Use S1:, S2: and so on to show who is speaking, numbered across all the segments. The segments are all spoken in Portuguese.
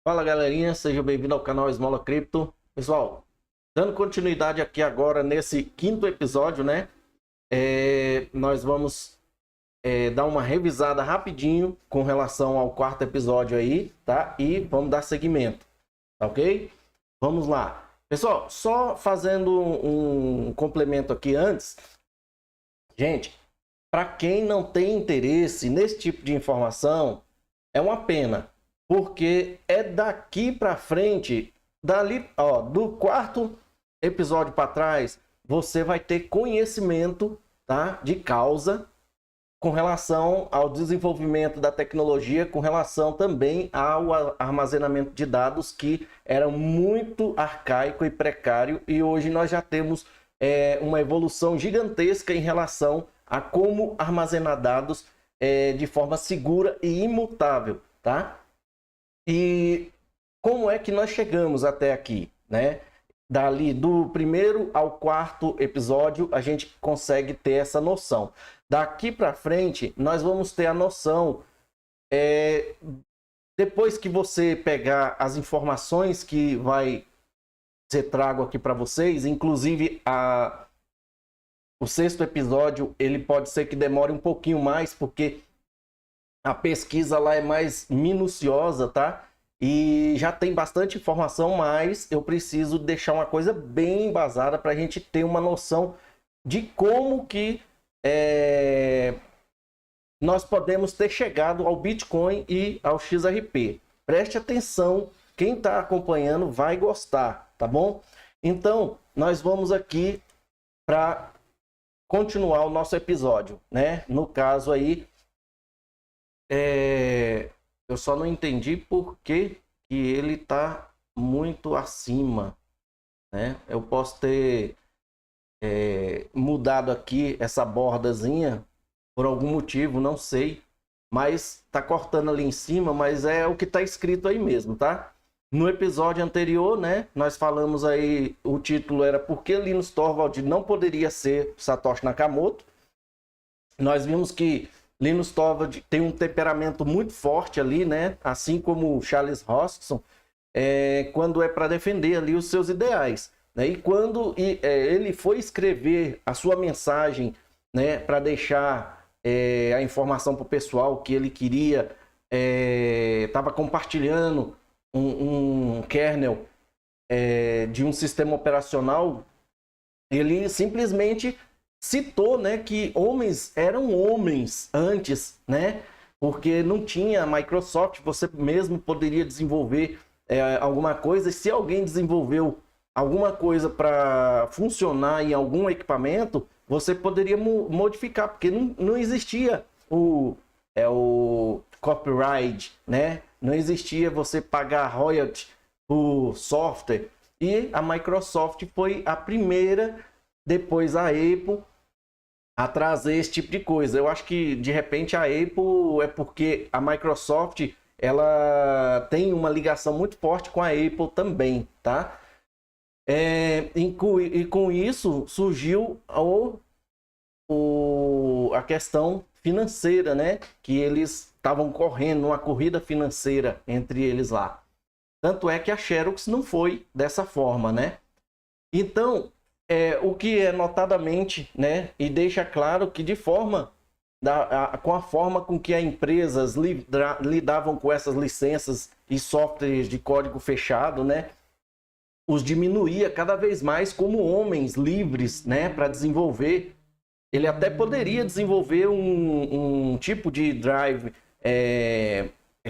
S1: Fala galerinha, seja bem-vindo ao canal Esmola Cripto. Pessoal, dando continuidade aqui agora nesse quinto episódio, né? Nós vamos dar uma revisada rapidinho com relação ao quarto episódio aí, tá? E vamos dar seguimento, tá ok? Vamos lá. Pessoal, só fazendo um complemento aqui antes. Gente, para quem não tem interesse nesse tipo de informação, é uma pena. Porque é daqui para frente, dali, ó, do quarto episódio para trás, você vai ter conhecimento, tá, de causa com relação ao desenvolvimento da tecnologia, com relação também ao armazenamento de dados que era muito arcaico e precário, e hoje nós já temos uma evolução gigantesca em relação a como armazenar dados de forma segura e imutável, tá? E como é que nós chegamos até aqui, né? Dali do primeiro ao quarto episódio, a gente consegue ter essa noção. Daqui para frente, nós vamos ter a noção, depois que você pegar as informações que vai ser trago aqui para vocês, inclusive o sexto episódio, ele pode ser que demore um pouquinho mais, porque a pesquisa lá é mais minuciosa, tá? E já tem bastante informação, mas eu preciso deixar uma coisa bem embasada para a gente ter uma noção de como que nós podemos ter chegado ao Bitcoin e ao XRP. Preste atenção, quem está acompanhando vai gostar, tá bom? Então, nós vamos aqui para continuar o nosso episódio, né? No caso aí, eu só não entendi por que ele está muito acima, né? Eu posso ter mudado aqui essa bordazinha por algum motivo, não sei. Mas tá cortando ali em cima, mas é o que tá escrito aí mesmo, tá? No episódio anterior, né? Nós falamos aí, o título era Por que Linus Torvald não poderia ser Satoshi Nakamoto. Nós vimos que Linus Torvald tem um temperamento muito forte ali, né? Assim como Charles Hoskinson, quando é para defender ali os seus ideais, né? E quando ele foi escrever a sua mensagem, né? Para deixar a informação para o pessoal que ele queria, estava compartilhando um kernel de um sistema operacional, ele simplesmente citou, né, que homens eram homens antes, né, porque não tinha Microsoft, você mesmo poderia desenvolver alguma coisa, e se alguém desenvolveu alguma coisa para funcionar em algum equipamento, você poderia modificar, porque não existia o copyright, né, não existia você pagar royalty por software, e a Microsoft foi a primeira, depois a Apple, a trazer esse tipo de coisa. Eu acho que de repente a Apple é porque a Microsoft ela tem uma ligação muito forte com a Apple também, tá? E com isso surgiu a questão financeira, né? Que eles estavam correndo uma corrida financeira entre eles lá. Tanto é que a Xerox não foi dessa forma, né? Então, o que é notadamente, né, e deixa claro que com a forma com que as empresas lidavam com essas licenças e softwares de código fechado, né, os diminuía cada vez mais como homens livres, né, para desenvolver. Ele até poderia desenvolver um tipo de drive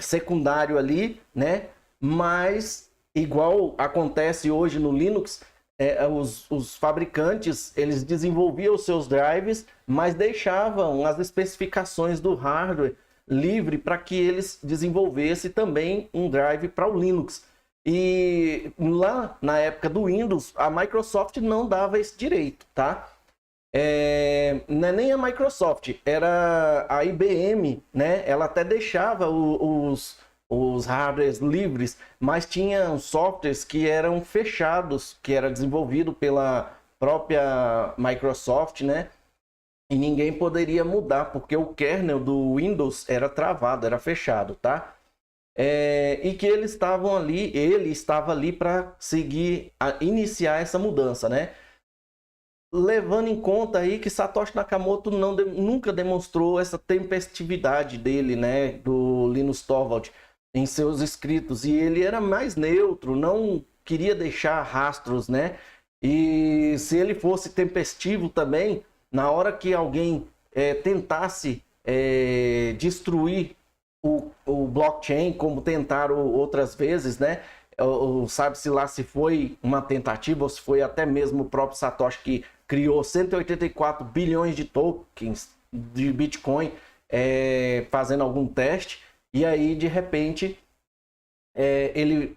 S1: secundário ali, né, mas igual acontece hoje no Linux, os fabricantes, eles desenvolviam os seus drives, mas deixavam as especificações do hardware livre para que eles desenvolvessem também um drive para o Linux. E lá na época do Windows, a Microsoft não dava esse direito, tá? Não é nem a Microsoft, era a IBM, né? Ela até deixava os hardwares livres, mas tinha softwares que eram fechados, que era desenvolvido pela própria Microsoft, né? E ninguém poderia mudar, porque o kernel do Windows era travado, era fechado, tá? e que eles estavam ali, ele estava ali para iniciar essa mudança, né? Levando em conta aí que Satoshi Nakamoto nunca demonstrou essa tempestividade dele, né, do Linus Torvald em seus escritos, e ele era mais neutro, não queria deixar rastros, né? E se ele fosse tempestivo também, na hora que alguém tentasse destruir o blockchain, como tentaram outras vezes, né? Sabe-se lá se foi uma tentativa ou se foi até mesmo o próprio Satoshi que criou 184 bilhões de tokens de Bitcoin fazendo algum teste, e aí de repente ele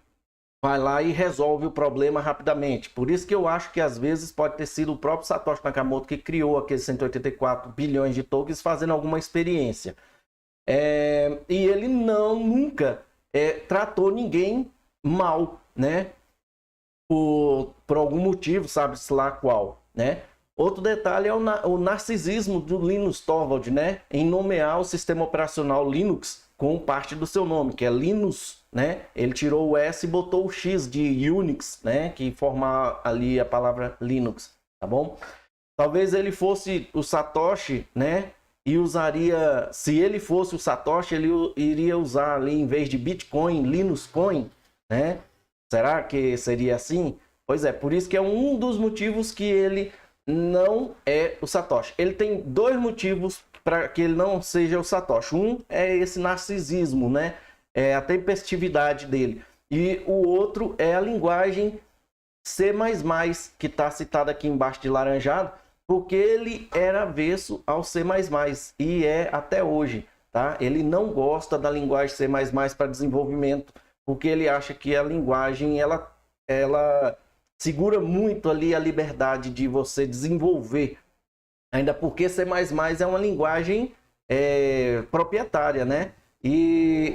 S1: vai lá e resolve o problema rapidamente. Por isso que eu acho que às vezes pode ter sido o próprio Satoshi Nakamoto que criou aqueles 184 bilhões de tokens fazendo alguma experiência. E ele nunca tratou ninguém mal, né? Por algum motivo, sabe-se lá qual, né? Outro detalhe é o narcisismo do Linus Torvald, né? Em nomear o sistema operacional Linux com parte do seu nome, que é Linus, né? Ele tirou o S e botou o X de Unix, né? Que forma ali a palavra Linux, tá bom? Talvez ele fosse o Satoshi, né? E usaria, se ele fosse o Satoshi, ele iria usar ali em vez de Bitcoin, Linus Coin, né? Será que seria assim? Pois é, por isso que é um dos motivos que ele não é o Satoshi. Ele tem dois motivos para que ele não seja o Satoshi. Um é esse narcisismo, né? É a tempestividade dele. E o outro é a linguagem C++, que está citada aqui embaixo de laranjado, porque ele era avesso ao C++ e é até hoje, tá? Ele não gosta da linguagem C++ para desenvolvimento, porque ele acha que a linguagem ela segura muito ali a liberdade de você desenvolver, ainda porque C++ é uma linguagem proprietária, né? E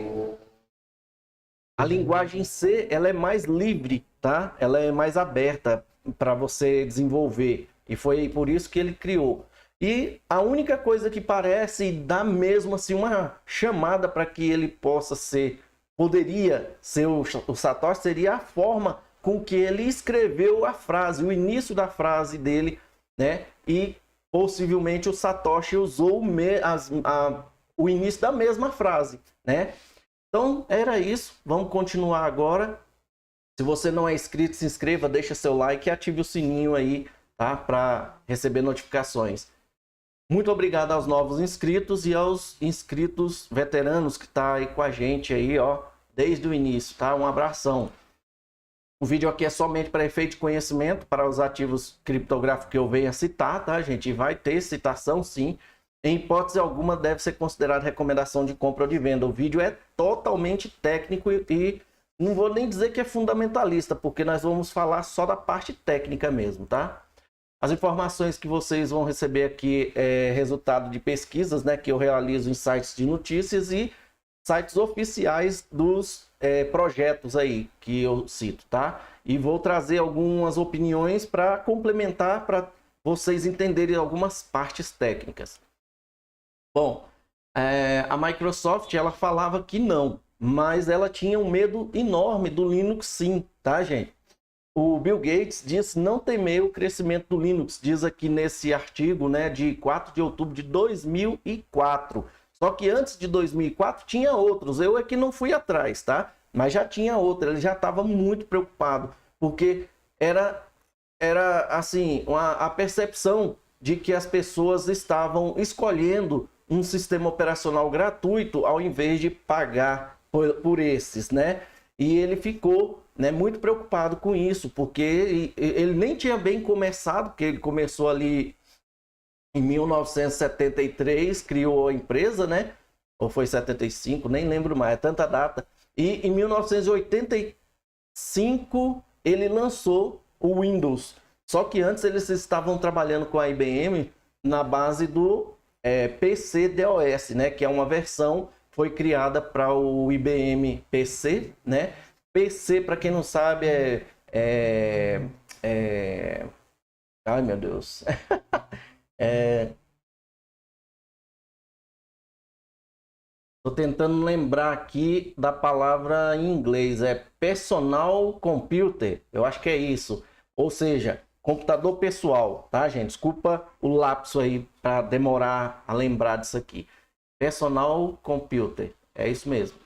S1: a linguagem C, ela é mais livre, tá? Ela é mais aberta para você desenvolver. E foi por isso que ele criou. E a única coisa que parece dar mesmo assim uma chamada para que ele poderia ser o Satoshi, seria a forma com que ele escreveu a frase, o início da frase dele, né? E possivelmente o Satoshi usou o início da mesma frase, né? Então, era isso. Vamos continuar agora. Se você não é inscrito, se inscreva, deixa seu like e ative o sininho aí, tá? Para receber notificações. Muito obrigado aos novos inscritos e aos inscritos veteranos que tá aí com a gente aí, ó, desde o início, tá? Um abração. O vídeo aqui é somente para efeito de conhecimento, para os ativos criptográficos que eu venha citar, tá, gente? E vai ter citação, sim. Em hipótese alguma, deve ser considerado recomendação de compra ou de venda. O vídeo é totalmente técnico e não vou nem dizer que é fundamentalista, porque nós vamos falar só da parte técnica mesmo, tá? As informações que vocês vão receber aqui é resultado de pesquisas, né, que eu realizo em sites de notícias e sites oficiais dos projetos aí que eu cito, tá? E vou trazer algumas opiniões para complementar, para vocês entenderem algumas partes técnicas. Bom, a Microsoft, ela falava que não, mas ela tinha um medo enorme do Linux, sim, tá, gente? O Bill Gates diz não temer o crescimento do Linux, diz aqui nesse artigo, né, de 4 de outubro de 2004. Só que antes de 2004 tinha outros, eu é que não fui atrás, tá? Mas já tinha outro, ele já estava muito preocupado, porque era assim, a percepção de que as pessoas estavam escolhendo um sistema operacional gratuito ao invés de pagar por esses, né? E ele ficou, né, muito preocupado com isso, porque ele nem tinha bem começado, porque ele começou ali em 1973, criou a empresa, né? Ou foi 75, nem lembro mais, é tanta data. E em 1985 ele lançou o Windows. Só que antes eles estavam trabalhando com a IBM na base do PC-DOS, né? Que é uma versão, foi criada para o IBM PC, né? PC, para quem não sabe, ai, meu Deus. Tô tentando lembrar aqui da palavra em inglês, é personal computer, eu acho que é isso. Ou seja, computador pessoal, tá, gente? Desculpa o lapso aí para demorar a lembrar disso aqui. Personal computer, é isso mesmo.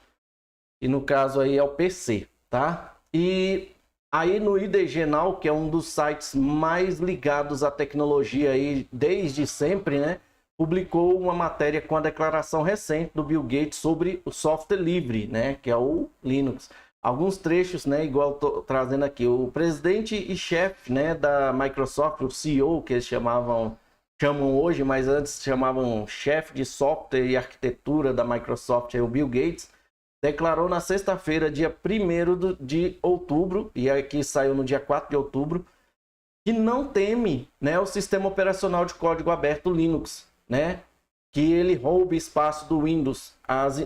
S1: E no caso aí é o PC, tá? E aí no IDG Now, que é um dos sites mais ligados à tecnologia aí desde sempre, né? Publicou uma matéria com a declaração recente do Bill Gates sobre o software livre, né? Que é o Linux. Alguns trechos, né? Igual eu tô trazendo aqui. O presidente e chefe, né? Da Microsoft, o CEO, que eles chamam hoje, mas antes chamavam chefe de software e arquitetura da Microsoft, o Bill Gates, declarou na sexta-feira, dia 1º de outubro, e aqui saiu no dia 4 de outubro, que não teme, né, o sistema operacional de código aberto Linux, né, que ele roube espaço do Windows,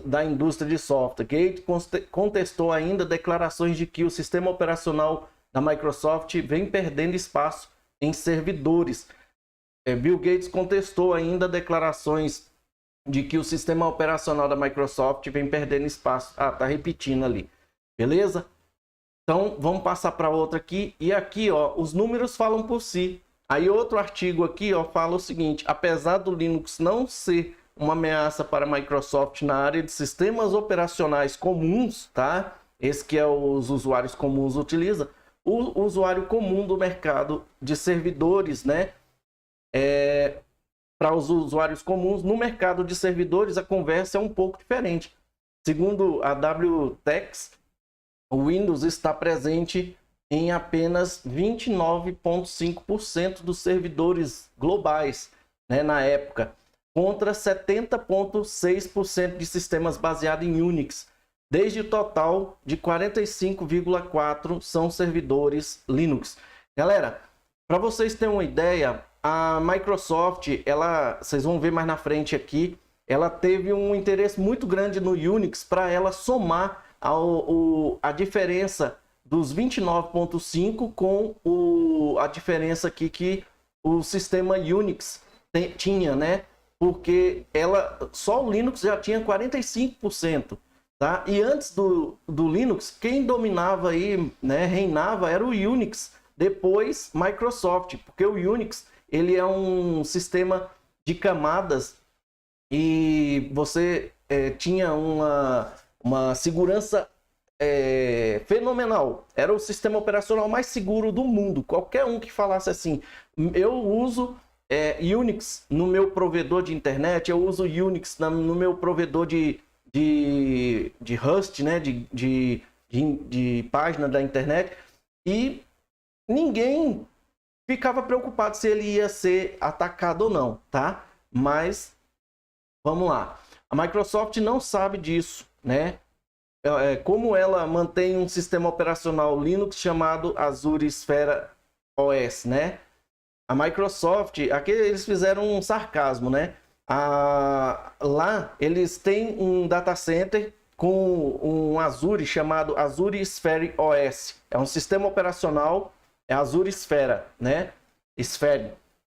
S1: da indústria de software. Gates contestou ainda declarações de que o sistema operacional da Microsoft vem perdendo espaço em servidores. Bill Gates contestou ainda declarações de que o sistema operacional da Microsoft vem perdendo espaço. Ah, tá repetindo ali. Beleza? Então, vamos passar para outra aqui. E aqui, ó, os números falam por si. Aí outro artigo aqui, ó, fala o seguinte: apesar do Linux não ser uma ameaça para a Microsoft na área de sistemas operacionais comuns, tá? Esse que é os usuários comuns utilizam. O usuário comum do mercado de servidores, né? Para os usuários comuns, no mercado de servidores, a conversa é um pouco diferente. Segundo a WTEX, o Windows está presente em apenas 29,5% dos servidores globais, né, na época, contra 70,6% de sistemas baseados em Unix. Desde o total de 45,4% são servidores Linux. Galera, para vocês terem uma ideia, a Microsoft, vocês vão ver mais na frente aqui, ela teve um interesse muito grande no Unix para ela somar a diferença dos 29,5 com a diferença aqui que o sistema Unix tinha, né? Porque só o Linux já tinha 45%, tá? E antes do Linux, quem dominava aí, né, reinava, era o Unix. Depois, Microsoft, porque o Unix ele é um sistema de camadas e você tinha uma segurança fenomenal. Era o sistema operacional mais seguro do mundo. Qualquer um que falasse assim, eu uso Unix no meu provedor de internet, eu uso Unix no meu provedor de host, né, de página da internet, e ninguém ficava preocupado se ele ia ser atacado ou não, tá? Mas, vamos lá. A Microsoft não sabe disso, né? Como ela mantém um sistema operacional Linux chamado Azure Sphere OS, né? A Microsoft, aqui eles fizeram um sarcasmo, né? Lá eles têm um data center com um Azure chamado Azure Sphere OS. É um sistema operacional, é Azure Sphere, né? Sphere.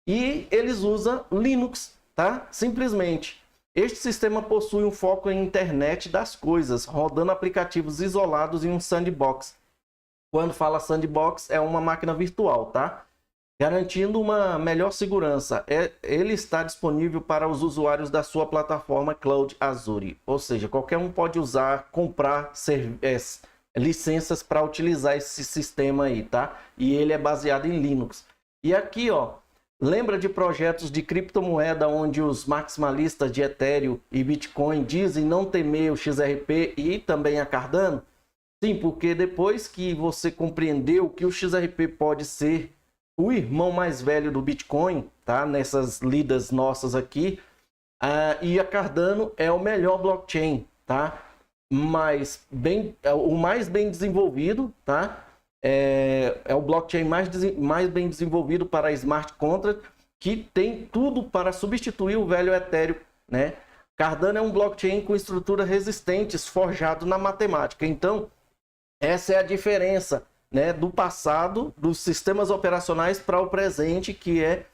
S1: E eles usam Linux, tá? Simplesmente. Este sistema possui um foco em internet das coisas, rodando aplicativos isolados em um sandbox. Quando fala sandbox, é uma máquina virtual, tá? Garantindo uma melhor segurança. Ele está disponível para os usuários da sua plataforma Cloud Azure. Ou seja, qualquer um pode usar, comprar licenças para utilizar esse sistema aí, tá? E ele é baseado em Linux. E aqui, ó, lembra de projetos de criptomoeda onde os maximalistas de Ethereum e Bitcoin dizem não temer o XRP e também a Cardano? Sim, porque depois que você compreendeu que o XRP pode ser o irmão mais velho do Bitcoin, tá? Nessas lidas nossas aqui, e a Cardano é o melhor blockchain, tá? Mas o mais bem desenvolvido, tá? É o blockchain mais bem desenvolvido para smart contract, que tem tudo para substituir o velho Ethereum, né? Cardano é um blockchain com estruturas resistentes, forjado na matemática. Então, essa é a diferença, né, do passado, dos sistemas operacionais para o presente, que é,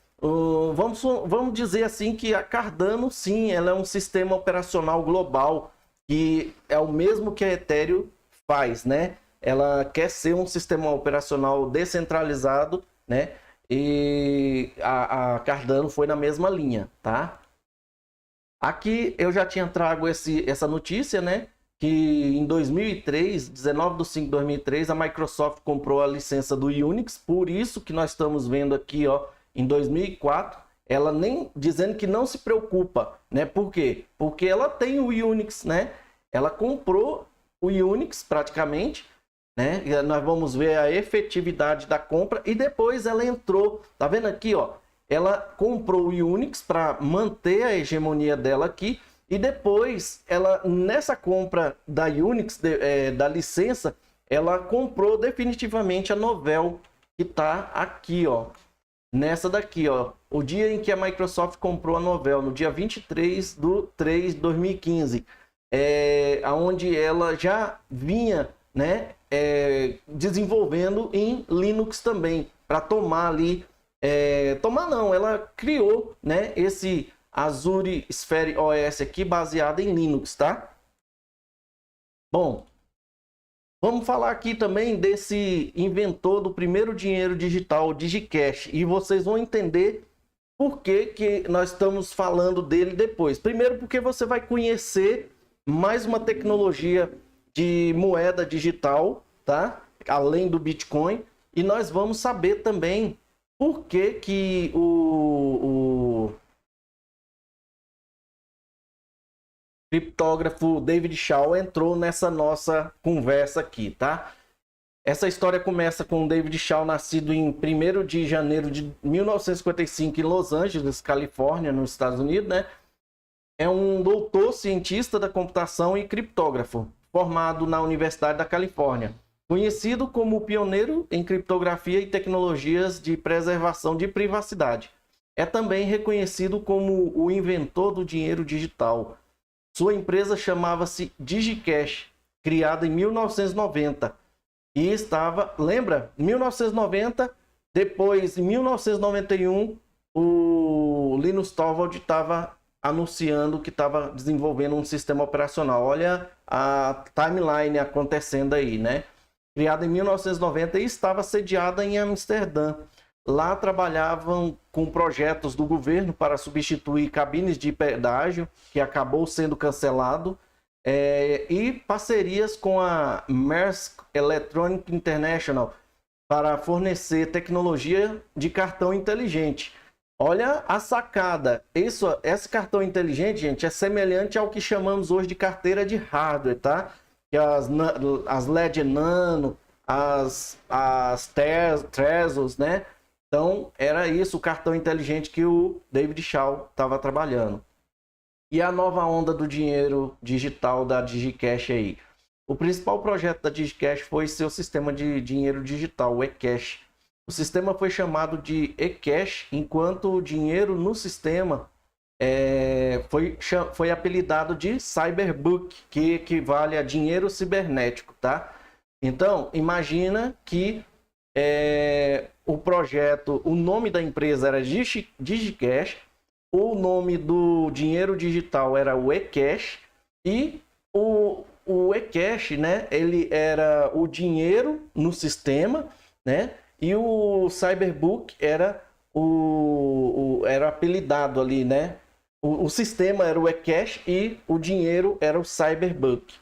S1: vamos dizer assim, que a Cardano, sim, ela é um sistema operacional global, que é o mesmo que a Ethereum faz, né? Ela quer ser um sistema operacional descentralizado, né? E a Cardano foi na mesma linha, tá? Aqui eu já tinha trago essa notícia, né? Que em 2003, 19 de 5 de 2003, a Microsoft comprou a licença do Unix, por isso que nós estamos vendo aqui, ó, em 2004, ela nem dizendo que não se preocupa, né? Por quê? Porque ela tem o Unix, né? Ela comprou o Unix praticamente, né? E nós vamos ver a efetividade da compra e depois ela entrou, tá vendo aqui, ó? Ela comprou o Unix para manter a hegemonia dela aqui e depois ela, nessa compra da Unix, da licença, ela comprou definitivamente a Novell, que tá aqui, ó. Nessa daqui, ó, o dia em que a Microsoft comprou a Novell, no dia 23 de 3 de 2015, onde ela já vinha, né, desenvolvendo em Linux também, para tomar ali, tomar não, ela criou, né, esse Azure Sphere OS aqui, baseado em Linux, tá? Bom, vamos falar aqui também desse inventor do primeiro dinheiro digital, o DigiCash, e vocês vão entender por que nós estamos falando dele depois. Primeiro, porque você vai conhecer mais uma tecnologia de moeda digital, tá? Além do Bitcoin, e nós vamos saber também por que o criptógrafo David Shaw entrou nessa nossa conversa aqui, tá? Essa história começa com o David Shaw, nascido em 1º de janeiro de 1955 em Los Angeles, Califórnia, nos Estados Unidos, né? É um doutor cientista da computação e criptógrafo, formado na Universidade da Califórnia. Conhecido como o pioneiro em criptografia e tecnologias de preservação de privacidade. É também reconhecido como o inventor do dinheiro digital. Sua empresa chamava-se DigiCash, criada em 1990. E estava, lembra? 1990, depois em 1991, o Linus Torvald estava anunciando que estava desenvolvendo um sistema operacional. Olha a timeline acontecendo aí, né? Criada em 1990 e estava sediada em Amsterdã. Lá trabalhavam com projetos do governo para substituir cabines de pedágio, que acabou sendo cancelado, e parcerias com a Maersk Electronic International para fornecer tecnologia de cartão inteligente. Olha a sacada. Esse cartão inteligente, gente, é semelhante ao que chamamos hoje de carteira de hardware, tá? Que as LED Nano, as Trezors, né? Então, era isso o cartão inteligente que o David Shaw estava trabalhando. E a nova onda do dinheiro digital da DigiCash aí? O principal projeto da DigiCash foi seu sistema de dinheiro digital, o eCash. O sistema foi chamado de eCash, enquanto o dinheiro no sistema foi apelidado de Cyberbook, que equivale a dinheiro cibernético, tá? Então, imagina que o projeto, o nome da empresa era DigiCash, o nome do dinheiro digital era o eCash e o eCash, né, ele era o dinheiro no sistema, né, e o Cyberbook era era apelidado ali, né, o sistema era o eCash e o dinheiro era o Cyberbook.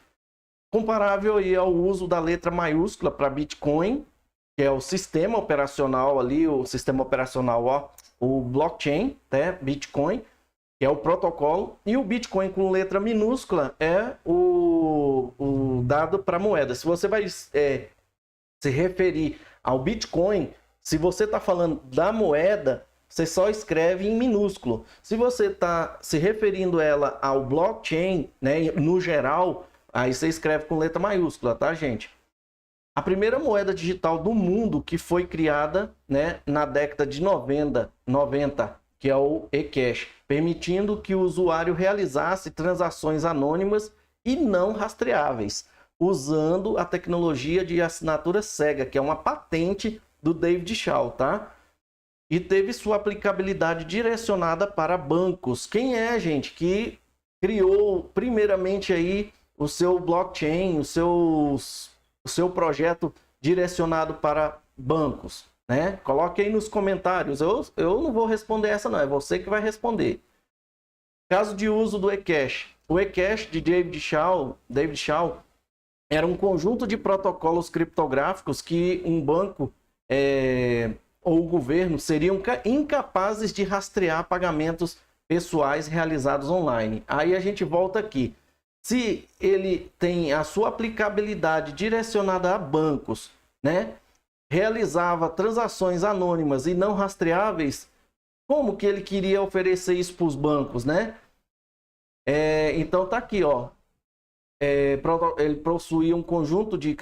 S1: Comparável aí ao uso da letra maiúscula para Bitcoin, que é o sistema operacional ali, o sistema operacional, ó, o blockchain, né, Bitcoin, que é o protocolo, e o Bitcoin com letra minúscula é o dado para moeda. Se você vai se referir ao Bitcoin, se você está falando da moeda, você só escreve em minúsculo. Se você está se referindo ela ao blockchain, né, no geral, aí você escreve com letra maiúscula, tá, gente? A primeira moeda digital do mundo que foi criada, né, na década de 90, que é o eCash, permitindo que o usuário realizasse transações anônimas e não rastreáveis, usando a tecnologia de assinatura cega, que é uma patente do David Shaw, tá? E teve sua aplicabilidade direcionada para bancos. Quem é, gente, que criou primeiramente aí o seu blockchain, o seu projeto direcionado para bancos, né? Coloque aí nos comentários. Eu não vou responder essa não, é você que vai responder. Caso de uso do eCash. O eCash de David Shaw era um conjunto de protocolos criptográficos que um banco ou o governo seriam incapazes de rastrear pagamentos pessoais realizados online. Aí a gente volta aqui. Se ele tem a sua aplicabilidade direcionada a bancos, né? Realizava transações anônimas e não rastreáveis, como que ele queria oferecer isso para os bancos, né? Então tá aqui, ó. Ele possuía um conjunto de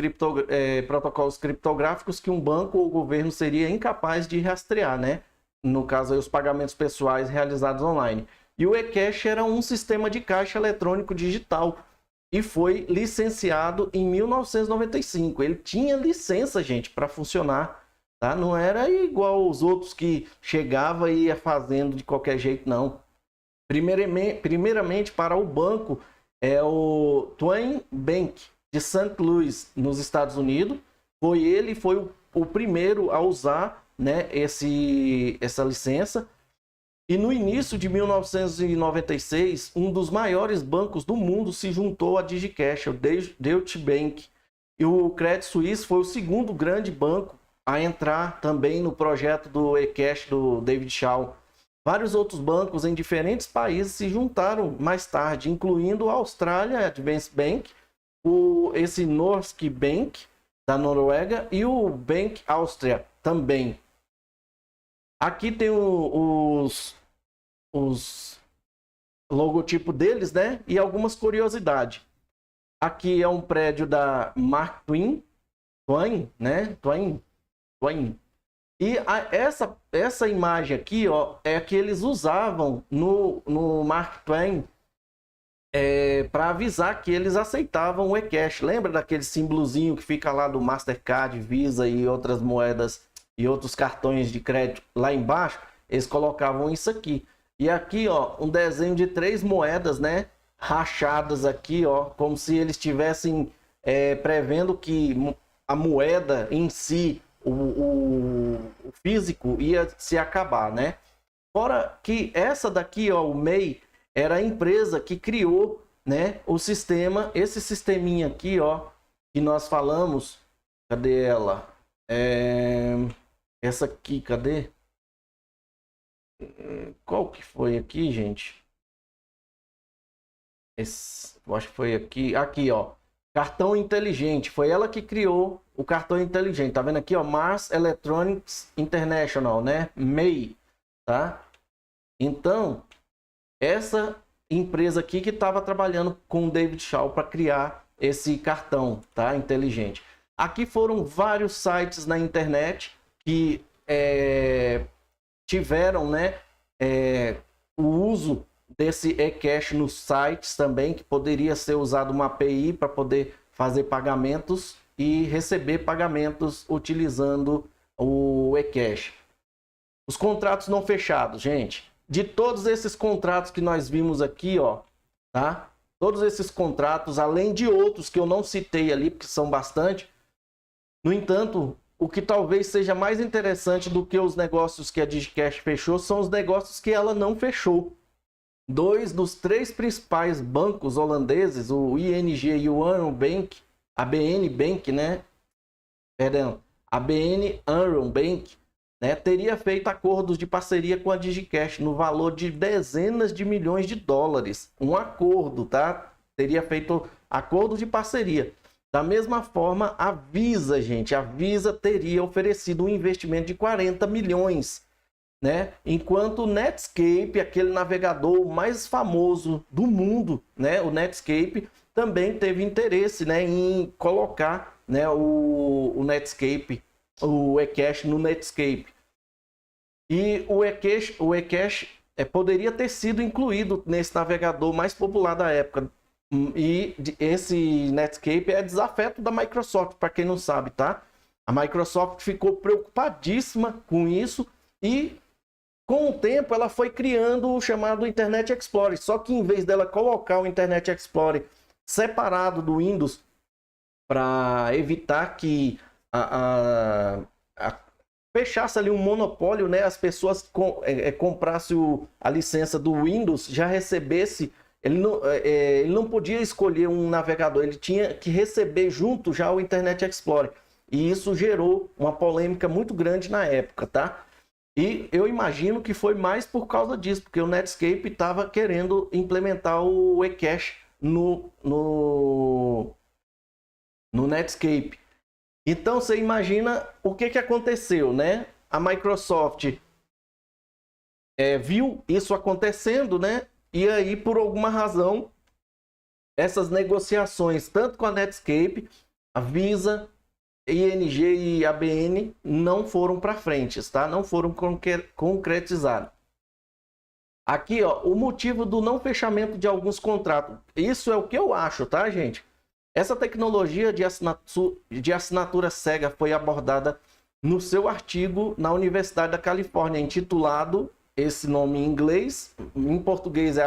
S1: protocolos criptográficos que um banco ou governo seria incapaz de rastrear, né? No caso aí, os pagamentos pessoais realizados online. E o eCash era um sistema de caixa eletrônico digital e foi licenciado em 1995. Ele tinha licença, gente, para funcionar, tá? Não era igual os outros que chegava e ia fazendo de qualquer jeito, não. Primeiramente para o banco é o Twin Bank de St. Louis, nos Estados Unidos. Foi o primeiro a usar, né, essa licença. E no início de 1996, um dos maiores bancos do mundo se juntou à DigiCash, o Deutsche Bank. E o Credit Suisse foi o segundo grande banco a entrar também no projeto do eCash do David Shaw. Vários outros bancos em diferentes países se juntaram mais tarde, incluindo a Australia Advance Bank, esse Norske Bank da Noruega e o Bank Austria também. Aqui tem os logotipos deles, né? E algumas curiosidades. Aqui é um prédio da Mark Twain, né? Twain. E essa imagem aqui, ó, é que eles usavam no Mark Twain para avisar que eles aceitavam o eCash. Lembra daquele símbolozinho que fica lá do Mastercard, Visa e outras moedas e outros cartões de crédito lá embaixo? Eles colocavam isso aqui. E aqui, ó, um desenho de 3 moedas, né? Rachadas aqui, ó, como se eles estivessem prevendo que a moeda em si, o físico, ia se acabar, né? Fora que essa daqui, ó, o MEI, era a empresa que criou, né, o sistema, esse sisteminha aqui, ó, que nós falamos. Cadê ela? Essa aqui, cadê? Qual que foi aqui, gente? Eu acho que foi aqui. Aqui, ó. Cartão inteligente. Foi ela que criou o cartão inteligente. Tá vendo aqui, ó? Mars Electronics International, né? MEI, tá? Então, essa empresa aqui que estava trabalhando com o David Shaw para criar esse cartão, tá? Inteligente. Aqui foram vários sites na internet que tiveram, né, o uso desse eCash nos sites também, que poderia ser usado uma API para poder fazer pagamentos e receber pagamentos utilizando o eCash. Os contratos não fechados, gente. De todos esses contratos que nós vimos aqui, ó, tá? Todos esses contratos, além de outros que eu não citei ali, porque são bastante. No entanto, o que talvez seja mais interessante do que os negócios que a DigiCash fechou são os negócios que ela não fechou. 2 dos 3 principais bancos holandeses, o ING e o ABN Bank, ABN Bank, né? Perdão, ABN AMRO Bank, né? Teria feito acordos de parceria com a DigiCash no valor de dezenas de milhões de dólares. Um acordo, tá? Teria feito acordo de parceria. Da mesma forma, a Visa, gente, a Visa teria oferecido um investimento de 40 milhões, né? Enquanto o Netscape, aquele navegador mais famoso do mundo, né? O Netscape também teve interesse, né, em colocar, né, o Netscape, o eCash no Netscape. E o eCash poderia ter sido incluído nesse navegador mais popular da época. E esse Netscape é desafeto da Microsoft, para quem não sabe, tá? A Microsoft ficou preocupadíssima com isso e com o tempo ela foi criando o chamado Internet Explorer. Só que em vez dela colocar o Internet Explorer separado do Windows para evitar que fechasse ali um monopólio, né? As pessoas comprassem a licença do Windows, já recebesse. Ele não podia escolher um navegador, ele tinha que receber junto já o Internet Explorer. E isso gerou uma polêmica muito grande na época, tá? E eu imagino que foi mais por causa disso, porque o Netscape estava querendo implementar o eCache no Netscape. Então você imagina o que aconteceu, né? A Microsoft viu isso acontecendo, né? E aí, por alguma razão, essas negociações, tanto com a Netscape, a Visa, ING e ABN, não foram para frente, tá? Não foram concretizados. Aqui, ó, o motivo do não fechamento de alguns contratos. Isso é o que eu acho, tá, gente? Essa tecnologia de assinatura cega foi abordada no seu artigo na Universidade da Califórnia, intitulado, esse nome em inglês, em português é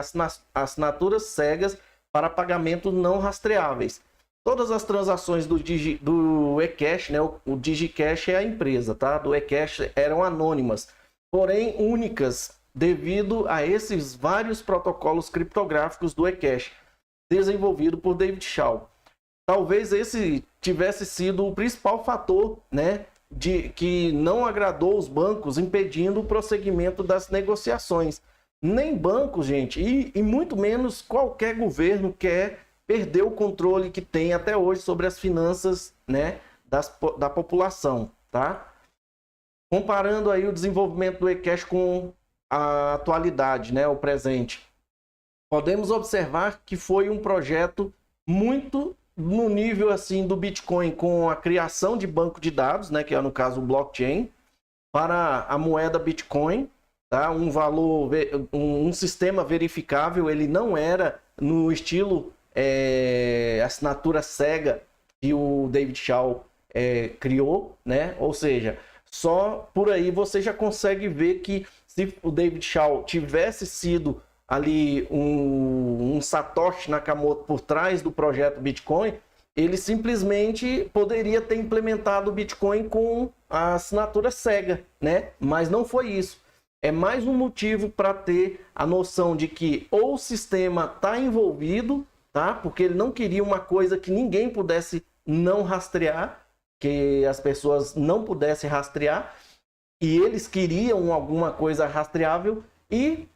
S1: assinaturas cegas para pagamentos não rastreáveis. Todas as transações do eCache, né, o DigiCash é a empresa, tá? Do eCache eram anônimas, porém únicas, devido a esses vários protocolos criptográficos do eCache, desenvolvido por David Shaw. Talvez esse tivesse sido o principal fator, né, que não agradou os bancos, impedindo o prosseguimento das negociações. Nem bancos, gente, e muito menos qualquer governo quer perder o controle que tem até hoje sobre as finanças, né, da população, tá? Comparando aí o desenvolvimento do eCache com a atualidade, né, o presente, podemos observar que foi um projeto muito no nível assim do Bitcoin, com a criação de banco de dados, né, que é no caso o blockchain, para a moeda Bitcoin, tá? Um valor, um sistema verificável. Ele não era no estilo assinatura cega que o David Shaw criou, né? Ou seja, só por aí você já consegue ver que se o David Shaw tivesse sido ali um Satoshi Nakamoto por trás do projeto Bitcoin, ele simplesmente poderia ter implementado o Bitcoin com a assinatura cega, né? Mas não foi isso. É mais um motivo para ter a noção de que ou o sistema está envolvido, tá? Porque ele não queria uma coisa que ninguém pudesse não rastrear, que as pessoas não pudessem rastrear, e eles queriam alguma coisa rastreável, e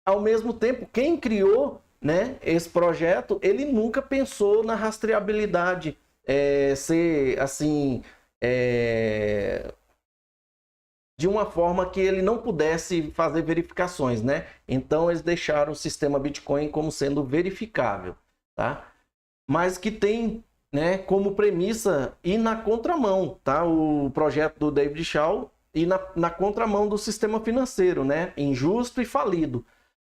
S1: ao mesmo tempo, quem criou, né, esse projeto, ele nunca pensou na rastreabilidade ser assim, de uma forma que ele não pudesse fazer verificações, né? Então eles deixaram o sistema Bitcoin como sendo verificável, tá? Mas que tem, né, como premissa ir na contramão, tá? O projeto do David Shaw ir na contramão do sistema financeiro, né? Injusto e falido.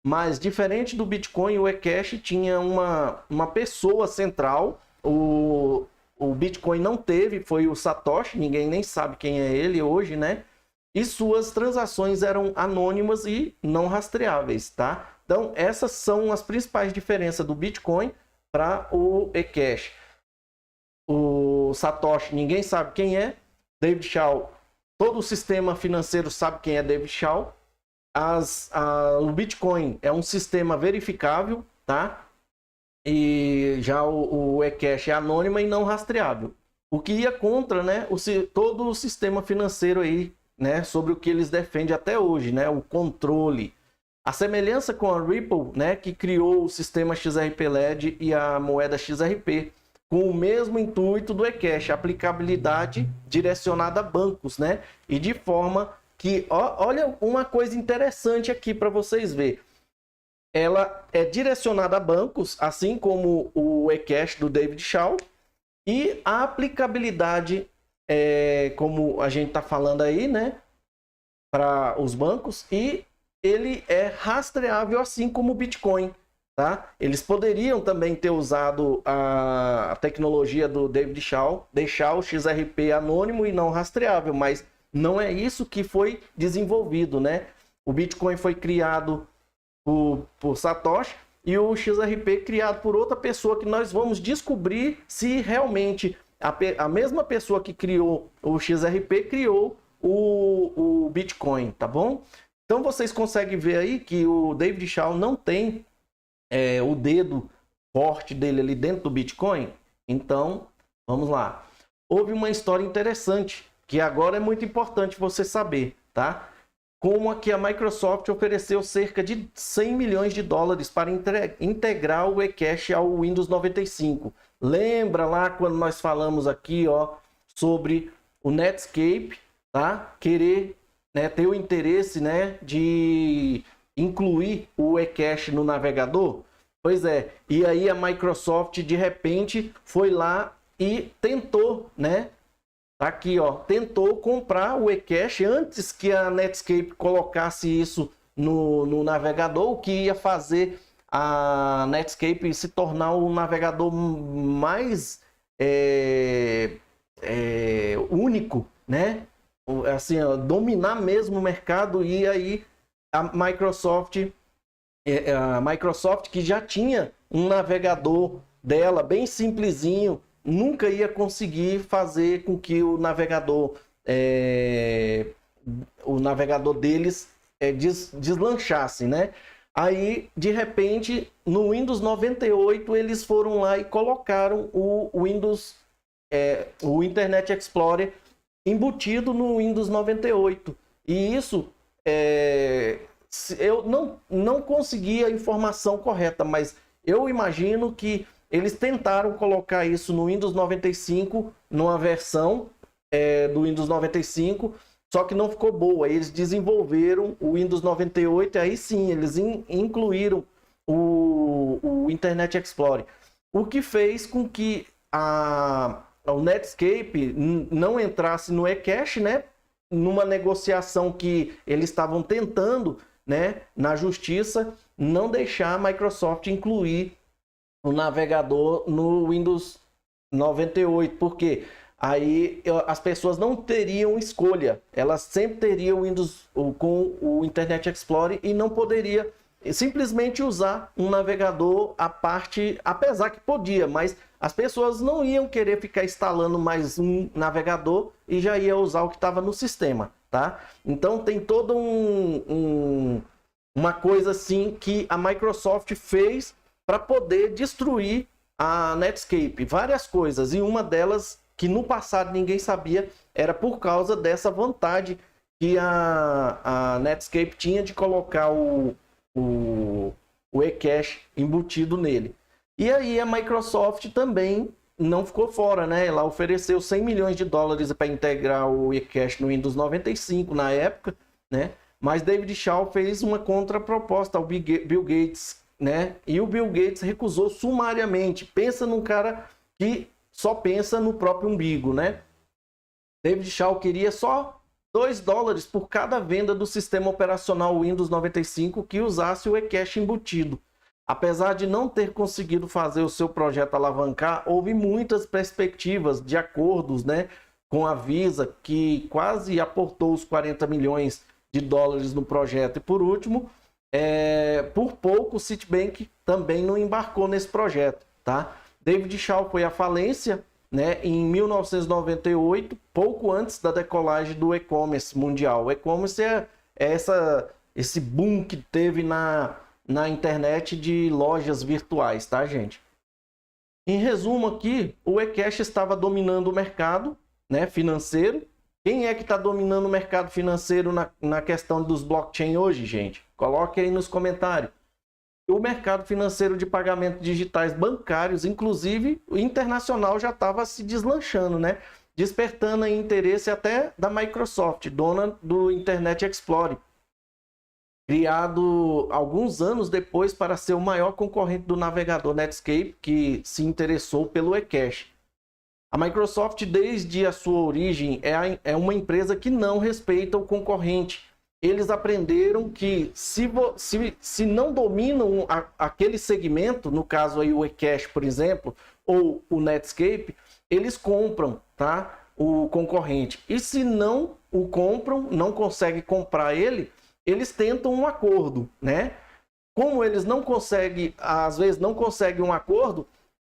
S1: Mas diferente do Bitcoin, o eCache tinha uma pessoa central. O Bitcoin não teve, foi o Satoshi, ninguém nem sabe quem é ele hoje, né? E suas transações eram anônimas e não rastreáveis, tá? Então essas são as principais diferenças do Bitcoin para o eCache. O Satoshi, ninguém sabe quem é. David Shaw, todo o sistema financeiro sabe quem é David Shaw. O Bitcoin é um sistema verificável, tá? E já o eCache é anônimo e não rastreável. O que ia contra, né, todo o sistema financeiro aí, né, sobre o que eles defendem até hoje, né, o controle. A semelhança com a Ripple, né, que criou o sistema XRP-LED e a moeda XRP, com o mesmo intuito do eCache, aplicabilidade direcionada a bancos, né, e de forma que, olha uma coisa interessante aqui para vocês verem. Ela é direcionada a bancos, assim como o eCache do David Shaw, e a aplicabilidade, como a gente está falando aí, né, para os bancos, e ele é rastreável assim como o Bitcoin, tá? Eles poderiam também ter usado a tecnologia do David Shaw, deixar o XRP anônimo e não rastreável, mas não é isso que foi desenvolvido, né? O Bitcoin foi criado por Satoshi e o XRP criado por outra pessoa, que nós vamos descobrir se realmente a mesma pessoa que criou o XRP criou o Bitcoin, tá bom? Então vocês conseguem ver aí que o David Shaw não tem o dedo forte dele ali dentro do Bitcoin. Então, vamos lá. Houve uma história interessante, que agora é muito importante você saber, tá? Como aqui a Microsoft ofereceu cerca de 100 milhões de dólares para integrar o eCash ao Windows 95. Lembra lá quando nós falamos aqui, ó, sobre o Netscape, tá? Querer, né, ter o interesse, né, de incluir o eCash no navegador? Pois é, e aí a Microsoft de repente foi lá e tentou, né? Aqui, ó, tentou comprar o eCash antes que a Netscape colocasse isso no navegador, o que ia fazer a Netscape se tornar o navegador mais único, né? Assim, ó, dominar mesmo o mercado. E aí a Microsoft que já tinha um navegador dela bem simplesinho, nunca ia conseguir fazer com que o navegador deles deslanchasse, né? Aí, de repente, no Windows 98, eles foram lá e colocaram o Internet Explorer embutido no Windows 98. E isso, eu não consegui a informação correta, mas eu imagino que eles tentaram colocar isso no Windows 95, numa versão do Windows 95, só que não ficou boa. Eles desenvolveram o Windows 98 e aí sim, eles incluíram o Internet Explorer. O que fez com que o Netscape não entrasse no eCash, né? Numa negociação que eles estavam tentando, né, na justiça, não deixar a Microsoft incluir o navegador no Windows 98, porque aí as pessoas não teriam escolha, elas sempre teriam o Windows com o Internet Explorer e não poderia simplesmente usar um navegador à parte, apesar que podia, mas as pessoas não iam querer ficar instalando mais um navegador e já ia usar o que estava no sistema, tá? Então tem toda uma coisa assim que a Microsoft fez para poder destruir a Netscape, várias coisas, e uma delas que no passado ninguém sabia era por causa dessa vontade que a Netscape tinha de colocar o eCash embutido nele. E aí a Microsoft também não ficou fora, né? Ela ofereceu 100 milhões de dólares para integrar o eCash no Windows 95 na época, né? Mas David Shaw fez uma contraproposta ao Bill Gates, né? E o Bill Gates recusou sumariamente. Pensa num cara que só pensa no próprio umbigo, né? David Shaw queria só 2 dólares por cada venda do sistema operacional Windows 95 que usasse o eCash embutido. Apesar de não ter conseguido fazer o seu projeto alavancar, houve muitas perspectivas de acordos, né, com a Visa, que quase aportou os 40 milhões de dólares no projeto. E por último, por pouco, o Citibank também não embarcou nesse projeto, tá? David Shaw foi à falência, né, em 1998, pouco antes da decolagem do e-commerce mundial. O e-commerce é esse boom que teve na internet de lojas virtuais, tá, gente? Em resumo aqui, o eCash estava dominando o mercado, né, financeiro. Quem é que está dominando o mercado financeiro na questão dos blockchain hoje, gente? Coloque aí nos comentários. O mercado financeiro de pagamentos digitais bancários, inclusive o internacional, já estava se deslanchando, né? Despertando aí interesse até da Microsoft, dona do Internet Explorer, criado alguns anos depois para ser o maior concorrente do navegador Netscape, que se interessou pelo eCash. A Microsoft, desde a sua origem, é uma empresa que não respeita o concorrente. Eles aprenderam que se não dominam aquele segmento, no caso aí o eCash, por exemplo, ou o Netscape, eles compram, tá, o concorrente. E se não o compram, não conseguem comprar ele, eles tentam um acordo, né? como eles não conseguem, às vezes não conseguem um acordo,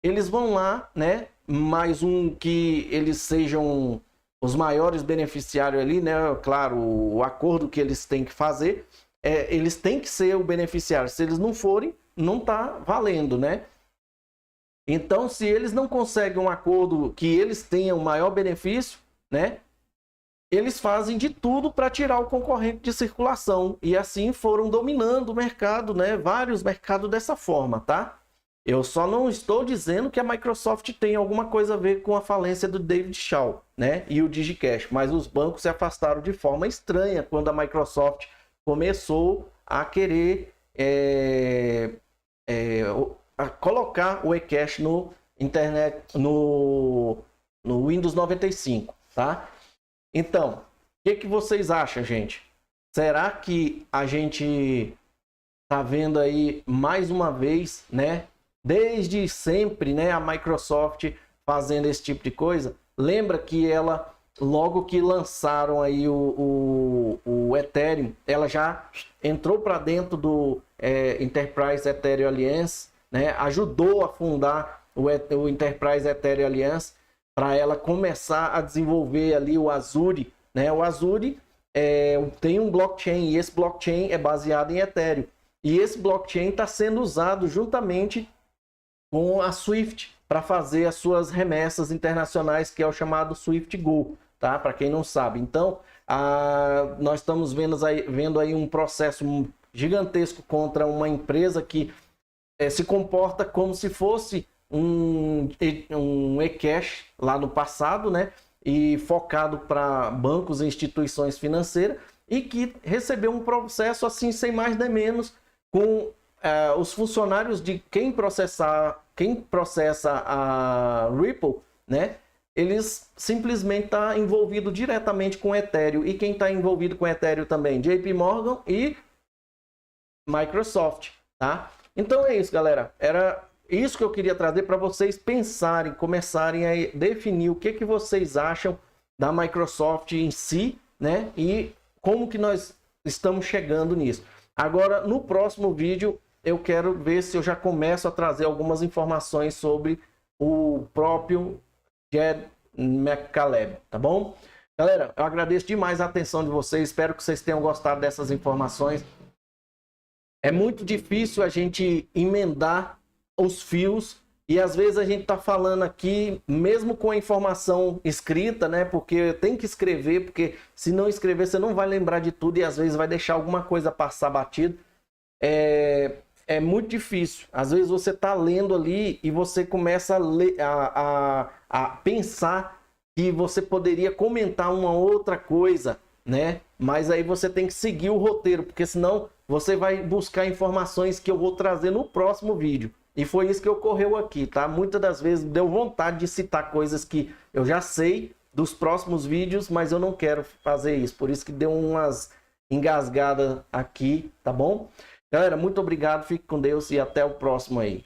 S1: eles vão lá, né? Mais um que eles sejam os maiores beneficiários ali, né? Claro, o acordo que eles têm que fazer, eles têm que ser o beneficiário. Se eles não forem, não tá valendo, né? Então, se eles não conseguem um acordo que eles tenham maior benefício, né? Eles fazem de tudo para tirar o concorrente de circulação. E assim foram dominando o mercado, né? Vários mercados dessa forma, tá? Eu só não estou dizendo que a Microsoft tem alguma coisa a ver com a falência do David Shaw, né? E o DigiCash. Mas os bancos se afastaram de forma estranha quando a Microsoft começou a querer a colocar o eCash no Windows 95, tá? Então, o que vocês acham, gente? Será que a gente tá vendo aí mais uma vez, né? Desde sempre, né? A Microsoft fazendo esse tipo de coisa. Lembra que ela, logo que lançaram aí o Ethereum, ela já entrou para dentro do Enterprise Ethereum Alliance, né? Ajudou a fundar o Enterprise Ethereum Alliance para ela começar a desenvolver ali o Azure, né? O Azure tem um blockchain e esse blockchain é baseado em Ethereum. E esse blockchain está sendo usado juntamente com a Swift para fazer as suas remessas internacionais, que é o chamado SwiftGo, tá? Para quem não sabe. Então, nós estamos vendo aí um processo gigantesco contra uma empresa que se comporta como se fosse um eCash lá no passado, né? E focado para bancos e instituições financeiras, e que recebeu um processo assim, sem mais nem menos, com os funcionários de quem processa a Ripple, né? Eles simplesmente estão envolvidos diretamente com Ethereum. E quem está envolvido com Ethereum também? JP Morgan e Microsoft, tá? Então é isso, galera. Era isso que eu queria trazer para vocês pensarem, começarem a definir o que vocês acham da Microsoft em si, né? E como que nós estamos chegando nisso. Agora, no próximo vídeo, eu quero ver se eu já começo a trazer algumas informações sobre o próprio Jed McCaleb, tá bom? Galera, eu agradeço demais a atenção de vocês. Espero que vocês tenham gostado dessas informações. É muito difícil a gente emendar os fios e às vezes a gente tá falando aqui mesmo com a informação escrita, né? Porque tem que escrever, porque se não escrever você não vai lembrar de tudo e às vezes vai deixar alguma coisa passar batido. É muito difícil. Às vezes você tá lendo ali e você começa a ler, a pensar que você poderia comentar uma outra coisa, né? Mas aí você tem que seguir o roteiro, porque senão você vai buscar informações que eu vou trazer no próximo vídeo. E foi isso que ocorreu aqui, tá? Muitas das vezes deu vontade de citar coisas que eu já sei dos próximos vídeos, mas eu não quero fazer isso. Por isso que deu umas engasgadas aqui, tá bom? Galera, muito obrigado, fique com Deus e até o próximo aí.